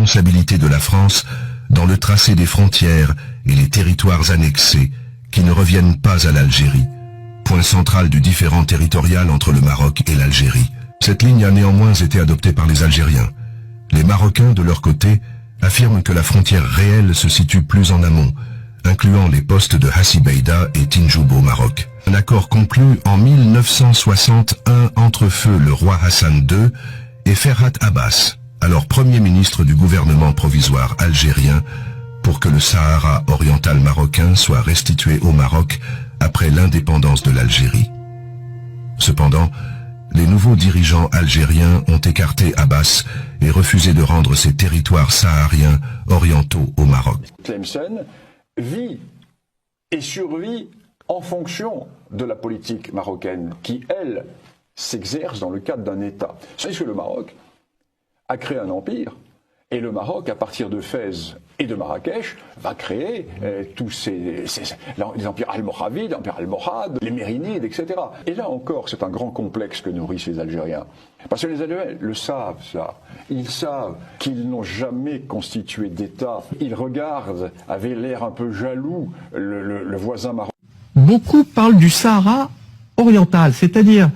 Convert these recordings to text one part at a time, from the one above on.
responsabilité de la France dans le tracé des frontières et les territoires annexés qui ne reviennent pas à l'Algérie, point central du différend territorial entre le Maroc et l'Algérie. Cette ligne a néanmoins été adoptée par les Algériens. Les Marocains, de leur côté, affirment que la frontière réelle se situe plus en amont, incluant les postes de Hassibeida et Tinjoub au Maroc. Un accord conclu en 1961 entre feu le roi Hassan II et Ferhat Abbas, alors Premier ministre du gouvernement provisoire algérien, pour que le Sahara oriental marocain soit restitué au Maroc après l'indépendance de l'Algérie. Cependant, les nouveaux dirigeants algériens ont écarté Abbas et refusé de rendre ces territoires sahariens orientaux au Maroc. Tlemcen vit et survit en fonction de la politique marocaine qui, elle, s'exerce dans le cadre d'un État. C'est que le Maroc a créé un empire, et le Maroc, à partir de Fès et de Marrakech, va créer tous les empires almoravides, l'empire almohade, les mérinides, etc. Et là encore, c'est un grand complexe que nourrissent les Algériens. Parce que les Algériens le savent, ça. Ils savent qu'ils n'ont jamais constitué d'État. Ils regardent, avec l'air un peu jaloux, le voisin marocain. Beaucoup parlent du Sahara oriental, c'est-à-dire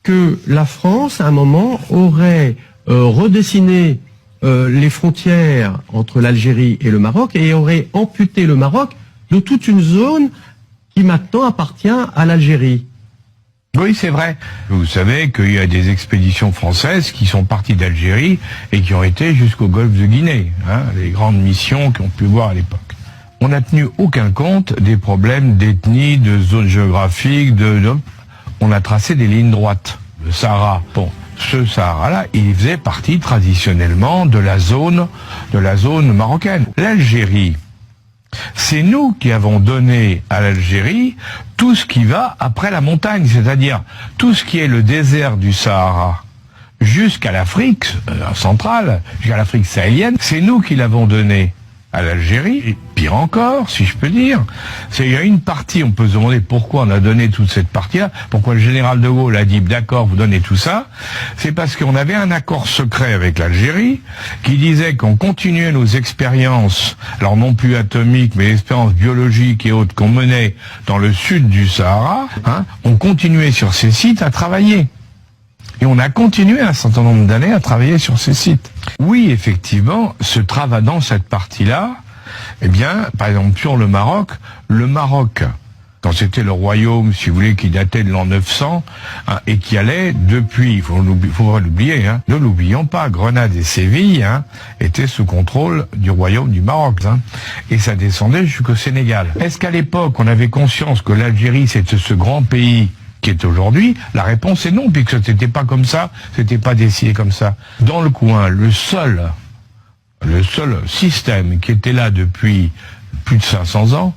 que la France, à un moment, aurait redessiné les frontières entre l'Algérie et le Maroc et aurait amputé le Maroc de toute une zone qui maintenant appartient à l'Algérie. Oui, c'est vrai. Vous savez qu'il y a des expéditions françaises qui sont parties d'Algérie et qui ont été jusqu'au golfe de Guinée, les grandes missions qu'on pu voir à l'époque. On n'a tenu aucun compte des problèmes d'ethnie, de zone géographique, on a tracé des lignes droites. Le Sahara, bon, ce Sahara-là, il faisait partie traditionnellement de la zone marocaine. L'Algérie, c'est nous qui avons donné à l'Algérie tout ce qui va après la montagne, c'est-à-dire tout ce qui est le désert du Sahara jusqu'à l'Afrique centrale, jusqu'à l'Afrique sahélienne, c'est nous qui l'avons donné à l'Algérie, et pire encore, si je peux dire. Il y a une partie, on peut se demander pourquoi on a donné toute cette partie-là, pourquoi le général de Gaulle a dit d'accord, vous donnez tout ça. C'est parce qu'on avait un accord secret avec l'Algérie qui disait qu'on continuait nos expériences, alors non plus atomiques, mais expériences biologiques et autres qu'on menait dans le sud du Sahara, on continuait sur ces sites à travailler. Et on a continué un certain nombre d'années à travailler sur ces sites. Oui, effectivement, dans cette partie-là, eh bien, par exemple, sur le Maroc, quand c'était le royaume, si vous voulez, qui datait de l'an 900, et qui allait depuis, il faut pas l'oublier, ne l'oublions pas, Grenade et Séville, étaient sous contrôle du royaume du Maroc, et ça descendait jusqu'au Sénégal. Est-ce qu'à l'époque, on avait conscience que l'Algérie, c'était ce grand pays qui est aujourd'hui? La réponse est non, puisque c'était pas comme ça, c'était pas décidé comme ça. Dans le coin, le seul système qui était là depuis plus de 500 ans,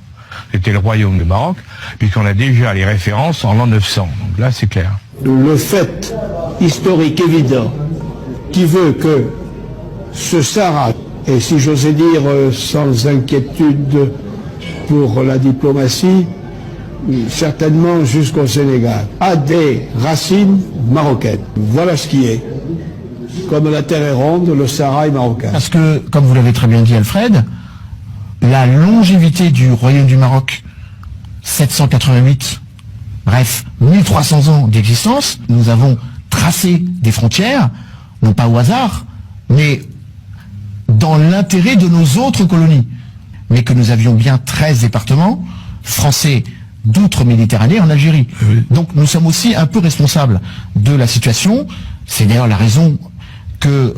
c'était le royaume du Maroc, puisqu'on a déjà les références en l'an 900. Donc là, c'est clair. Le fait historique évident qui veut que ce Sahara, et si j'osais dire sans inquiétude pour la diplomatie, certainement jusqu'au Sénégal, a des racines marocaines. Voilà ce qui est. Comme la terre est ronde, le Sahara est marocain. Parce que, comme vous l'avez très bien dit Alfred, la longévité du royaume du Maroc, 788, bref, 1300 ans d'existence, nous avons tracé des frontières, non pas au hasard, mais dans l'intérêt de nos autres colonies. Mais que nous avions bien 13 départements français d'outre-Méditerranée en Algérie. Donc nous sommes aussi un peu responsables de la situation. C'est d'ailleurs la raison que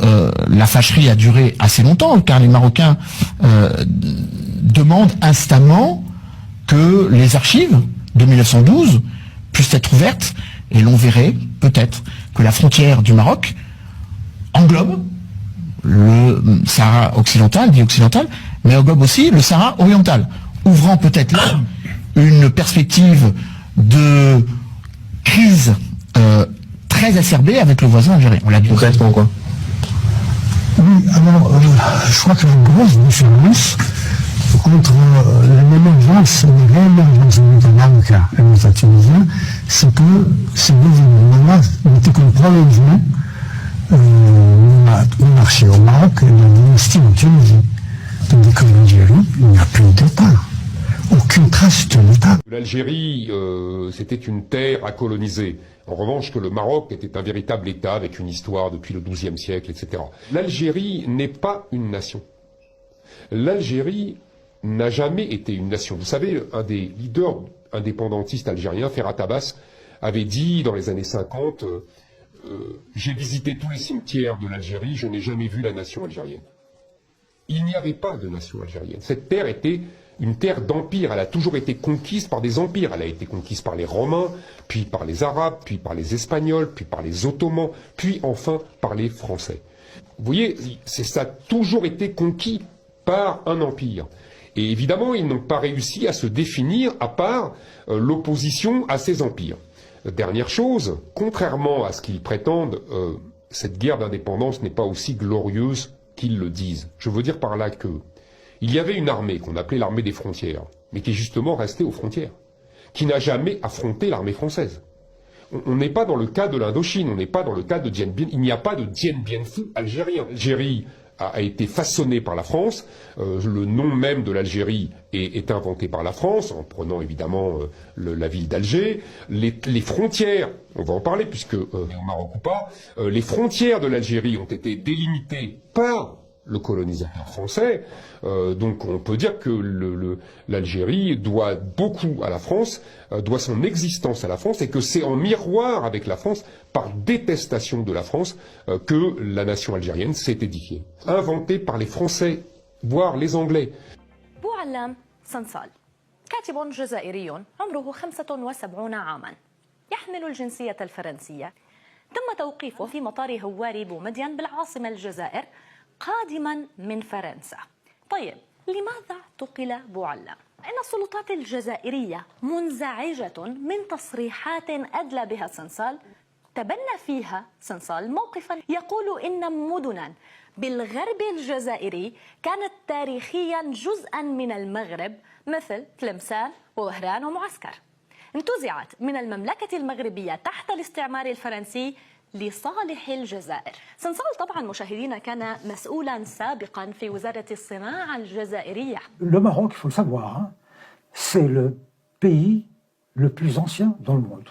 la fâcherie a duré assez longtemps, car les Marocains demandent instamment que les archives de 1912 puissent être ouvertes, et l'on verrait peut-être que la frontière du Maroc englobe le Sahara occidental, dit occidental, mais englobe aussi le Sahara oriental, ouvrant peut-être là une perspective de crise très acerbée avec le voisin algérien. On l'a dit concrètement quoi? Oui, alors je crois que la grosse différence entre l'émergence, la réémergence de l'État marocain et l'État tunisien, c'est que ces deux événements-là n'étaient qu'un prolongement une monarchie au Maroc et une dynastie en Tunisie. Tandis qu'en Algérie, il n'y a plus d'État. Aucune trace de l'État. L'Algérie, c'était une terre à coloniser. En revanche, que le Maroc était un véritable État avec une histoire depuis le XIIe siècle, etc. L'Algérie n'est pas une nation. L'Algérie n'a jamais été une nation. Vous savez, un des leaders indépendantistes algériens, Ferhat Abbas, avait dit dans les années 50 j'ai visité tous les cimetières de l'Algérie, je n'ai jamais vu la nation algérienne. Il n'y avait pas de nation algérienne. Cette terre était une terre d'empire. Elle a toujours été conquise par des empires. Elle a été conquise par les Romains, puis par les Arabes, puis par les Espagnols, puis par les Ottomans, puis enfin par les Français. Vous voyez, ça a toujours été conquis par un empire. Et évidemment, ils n'ont pas réussi à se définir à part l'opposition à ces empires. Dernière chose, contrairement à ce qu'ils prétendent, cette guerre d'indépendance n'est pas aussi glorieuse qu'ils le disent. Je veux dire par là que il y avait une armée qu'on appelait l'armée des frontières, mais qui est justement restée aux frontières, qui n'a jamais affronté l'armée française. On n'est pas dans le cas de l'Indochine, on n'est pas dans le cas de Dien Bien. Il n'y a pas de Dien Bien Phu algérien. L'Algérie a été façonnée par la France. Le nom même de l'Algérie est inventé par la France, en prenant évidemment la ville d'Alger. Les frontières, on va en parler puisque au Maroc ou pas, les frontières de l'Algérie ont été délimitées par le colonisateur français. Donc on peut dire que l'Algérie doit beaucoup à la France, doit son existence à la France, et que c'est en miroir avec la France, par détestation de la France, que la nation algérienne s'est édifiée. Inventée par les Français, voire les Anglais. بوعلام صنصال كاتب جزائري عمره 75 عاما يحمل الجنسية الفرنسية. تم توقيفه في مطار هواري بومدين بالعاصمة الجزائر قادما من فرنسا. طيب لماذا اعتقل بوعلام؟ إن السلطات الجزائرية منزعجة من تصريحات أدلى بها صنصال تبنى فيها صنصال موقفا يقول إن مدنا بالغرب الجزائري كانت تاريخيا جزءا من المغرب مثل تلمسان ووهران ومعسكر. انتزعت من المملكة المغربية تحت الاستعمار الفرنسي لصالح الجزائر. صنصال طبعا مشاهدينا كان مسؤولا سابقا في وزارة الصناعة الجزائرية. Le Maroc, il faut le savoir, hein, c'est le pays le plus ancien dans le monde.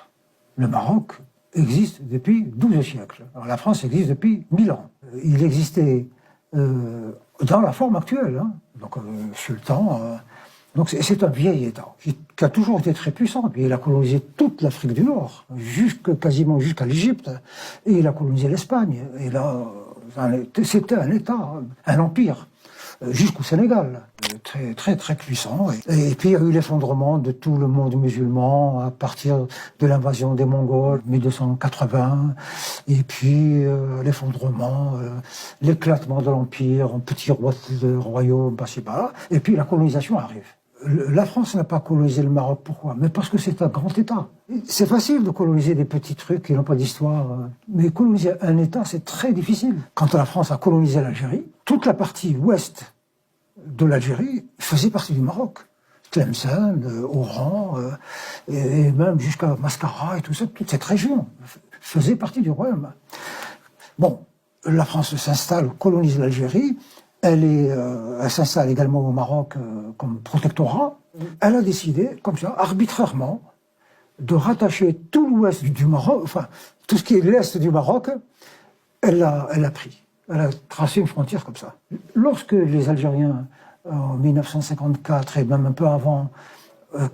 Le Maroc existe depuis 12 siècles. Alors, la France existe depuis 1000 ans. Il existait dans la forme actuelle, hein, donc sultan. Donc c'est un vieil État qui a toujours été très puissant. Puis il a colonisé toute l'Afrique du Nord, quasiment jusqu'à l'Égypte, et il a colonisé l'Espagne. Et là, c'était un État, un empire, jusqu'au Sénégal, très très très puissant. Et puis il y a eu l'effondrement de tout le monde musulman à partir de l'invasion des Mongols, 1280, et puis l'effondrement, l'éclatement de l'empire en petits royaumes, par-ci par-là, et puis la colonisation arrive. La France n'a pas colonisé le Maroc, pourquoi? Mais parce que c'est un grand État. C'est facile de coloniser des petits trucs qui n'ont pas d'histoire, mais coloniser un État, c'est très difficile. Quand la France a colonisé l'Algérie, toute la partie ouest de l'Algérie faisait partie du Maroc. Tlemcen, Oran, et même jusqu'à Mascara et tout ça, toute cette région faisait partie du royaume. Bon, la France s'installe, colonise l'Algérie. Elle s'installe également au Maroc comme protectorat. Elle a décidé, comme ça, arbitrairement, de rattacher tout l'ouest du Maroc, enfin, tout ce qui est l'est du Maroc, elle l'a pris. Elle a tracé une frontière comme ça. Lorsque les Algériens, en 1954 et même un peu avant,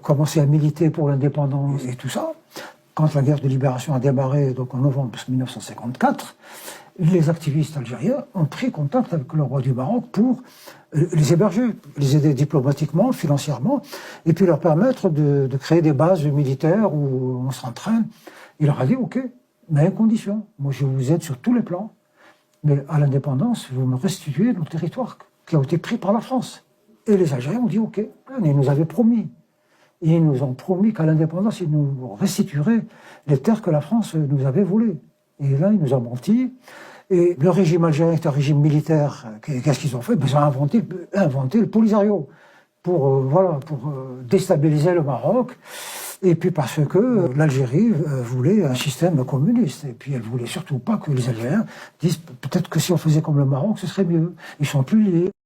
commençaient à militer pour l'indépendance et tout ça, quand la guerre de libération a démarré, donc en novembre 1954, les activistes algériens ont pris contact avec le roi du Maroc pour les héberger, les aider diplomatiquement, financièrement, et puis leur permettre de créer des bases militaires où on s'entraîne. Il leur a dit, ok, mais à une condition, moi je vous aide sur tous les plans, mais à l'indépendance, vous me restituez nos territoires qui ont été pris par la France. Et les Algériens ont dit, ok, ils nous avaient promis. Et ils nous ont promis qu'à l'indépendance, ils nous restitueraient les terres que la France nous avait volées. Et là, ils nous ont menti. Et le régime algérien est un régime militaire. Qu'est-ce qu'ils ont fait? Ils ont inventé le Polisario pour déstabiliser le Maroc. Et puis parce que l'Algérie voulait un système communiste. Et puis elle voulait surtout pas que les Algériens disent peut-être que si on faisait comme le Maroc, ce serait mieux. Ils sont plus liés.